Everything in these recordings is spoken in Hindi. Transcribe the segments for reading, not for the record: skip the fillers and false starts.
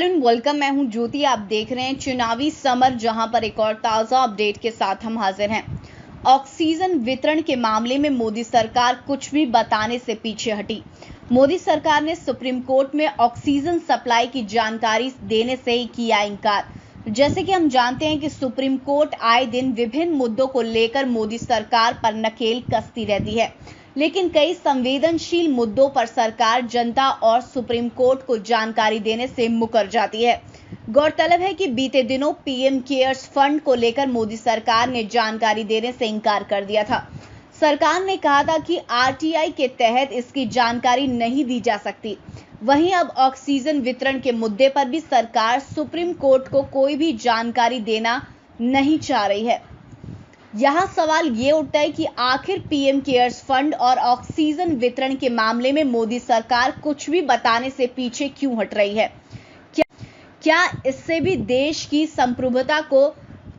वेलकम। मैं हूं ज्योति। आप देख रहे हैं चुनावी समर, जहां पर एक और ताजा अपडेट के साथ हम हाजिर हैं। ऑक्सीजन वितरण के मामले में मोदी सरकार कुछ भी बताने से पीछे हटी। मोदी सरकार ने सुप्रीम कोर्ट में ऑक्सीजन सप्लाई की जानकारी देने से ही किया इनकार। जैसे कि हम जानते हैं कि सुप्रीम कोर्ट आए दिन विभिन्न मुद्दों को लेकर मोदी सरकार पर नकेल कसती रहती है, लेकिन कई संवेदनशील मुद्दों पर सरकार जनता और सुप्रीम कोर्ट को जानकारी देने से मुकर जाती है। गौरतलब है कि बीते दिनों पीएम केयर्स फंड को लेकर मोदी सरकार ने जानकारी देने से इनकार कर दिया था। सरकार ने कहा था कि आरटीआई के तहत इसकी जानकारी नहीं दी जा सकती। वहीं अब ऑक्सीजन वितरण के मुद्दे पर भी सरकार सुप्रीम कोर्ट को कोई भी जानकारी देना नहीं चाह रही है। यहाँ सवाल ये उठता है कि आखिर पीएम केयर्स फंड और ऑक्सीजन वितरण के मामले में मोदी सरकार कुछ भी बताने से पीछे क्यों हट रही है? क्या इससे भी देश की संप्रभुता को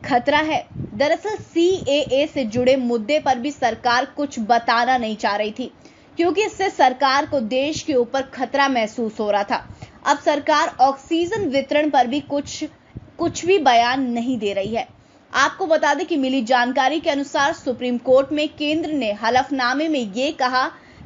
खतरा है? दरअसल सीएए से जुड़े मुद्दे पर भी सरकार कुछ बताना नहीं चाह रही थी, क्योंकि इससे सरकार को देश के ऊपर खतरा महसूस हो रहा था। अब सरकार ऑक्सीजन वितरण पर भी कुछ भी बयान नहीं दे रही है। आपको बता दें कि मिली जानकारी के अनुसार सुप्रीम कोर्ट में केंद्र ने हलफनामे में ये कहा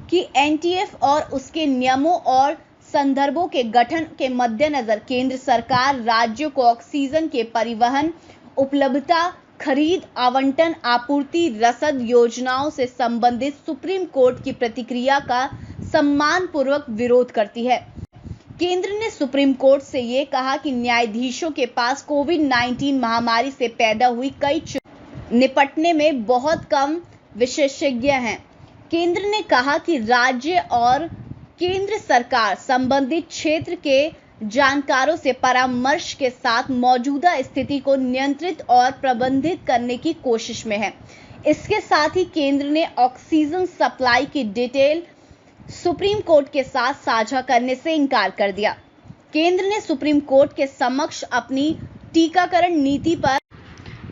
कि एनटीएफ और उसके नियमों और संदर्भों के गठन के मद्देनजर केंद्र सरकार राज्यों को ऑक्सीजन के परिवहन, उपलब्धता, खरीद, आवंटन, आपूर्ति, रसद योजनाओं से संबंधित सुप्रीम कोर्ट की प्रतिक्रिया का सम्मानपूर्वक विरोध करती है। केंद्र ने सुप्रीम कोर्ट से ये कहा कि न्यायाधीशों के पास कोविड-19 महामारी से पैदा हुई कई निपटने में बहुत कम विशेषज्ञ हैं। केंद्र ने कहा कि राज्य और केंद्र सरकार संबंधित क्षेत्र के जानकारों से परामर्श के साथ मौजूदा स्थिति को नियंत्रित और प्रबंधित करने की कोशिश में है। इसके साथ ही केंद्र ने ऑक्सीजन सप्लाई की डिटेल सुप्रीम कोर्ट के साथ साझा करने से इनकार कर दिया। केंद्र ने सुप्रीम कोर्ट के समक्ष अपनी टीकाकरण नीति पर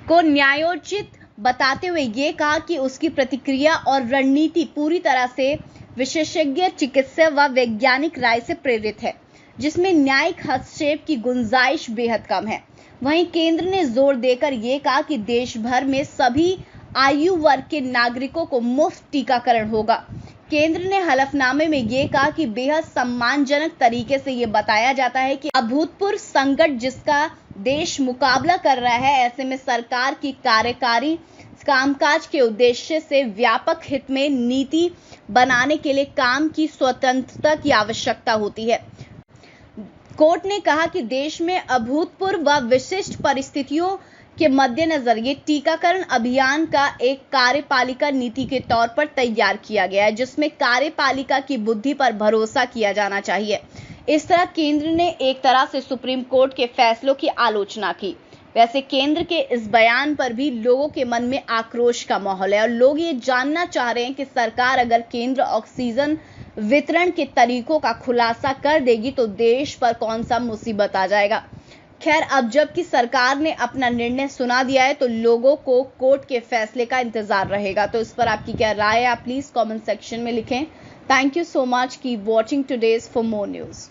को न्यायोचित बताते हुए ये कहा कि उसकी प्रतिक्रिया और रणनीति पूरी तरह से विशेषज्ञ, चिकित्सा व वैज्ञानिक राय से प्रेरित है, जिसमें न्यायिक हस्तक्षेप की गुंजाइश बेहद कम है। वहीं केंद्र ने जोर देकर ये कहा कि देश भर में सभी आयु वर्ग के नागरिकों को मुफ्त टीकाकरण होगा। केंद्र ने हलफनामे में ये कहा कि बेहद सम्मानजनक तरीके से ये बताया जाता है कि अभूतपूर्व संकट जिसका देश मुकाबला कर रहा है, ऐसे में सरकार की कार्यकारी कामकाज के उद्देश्य से व्यापक हित में नीति बनाने के लिए काम की स्वतंत्रता की आवश्यकता होती है। कोर्ट ने कहा कि देश में अभूतपूर्व व विशिष्ट परिस्थितियों के मद्देनजर ये टीकाकरण अभियान का एक कार्यपालिका नीति के तौर पर तैयार किया गया है, जिसमें कार्यपालिका की बुद्धि पर भरोसा किया जाना चाहिए। इस तरह केंद्र ने एक तरह से सुप्रीम कोर्ट के फैसलों की आलोचना की। वैसे केंद्र के इस बयान पर भी लोगों के मन में आक्रोश का माहौल है और लोग ये जानना चाह रहे हैं कि सरकार अगर केंद्र ऑक्सीजन वितरण के तरीकों का खुलासा कर देगी तो देश पर कौन सा मुसीबत आ जाएगा। खैर, अब जबकि सरकार ने अपना निर्णय सुना दिया है तो लोगों को कोर्ट के फैसले का इंतजार रहेगा। तो इस पर आपकी क्या राय है, आप प्लीज कमेंट सेक्शन में लिखें। Thank you so much. Keep watching today's for more news.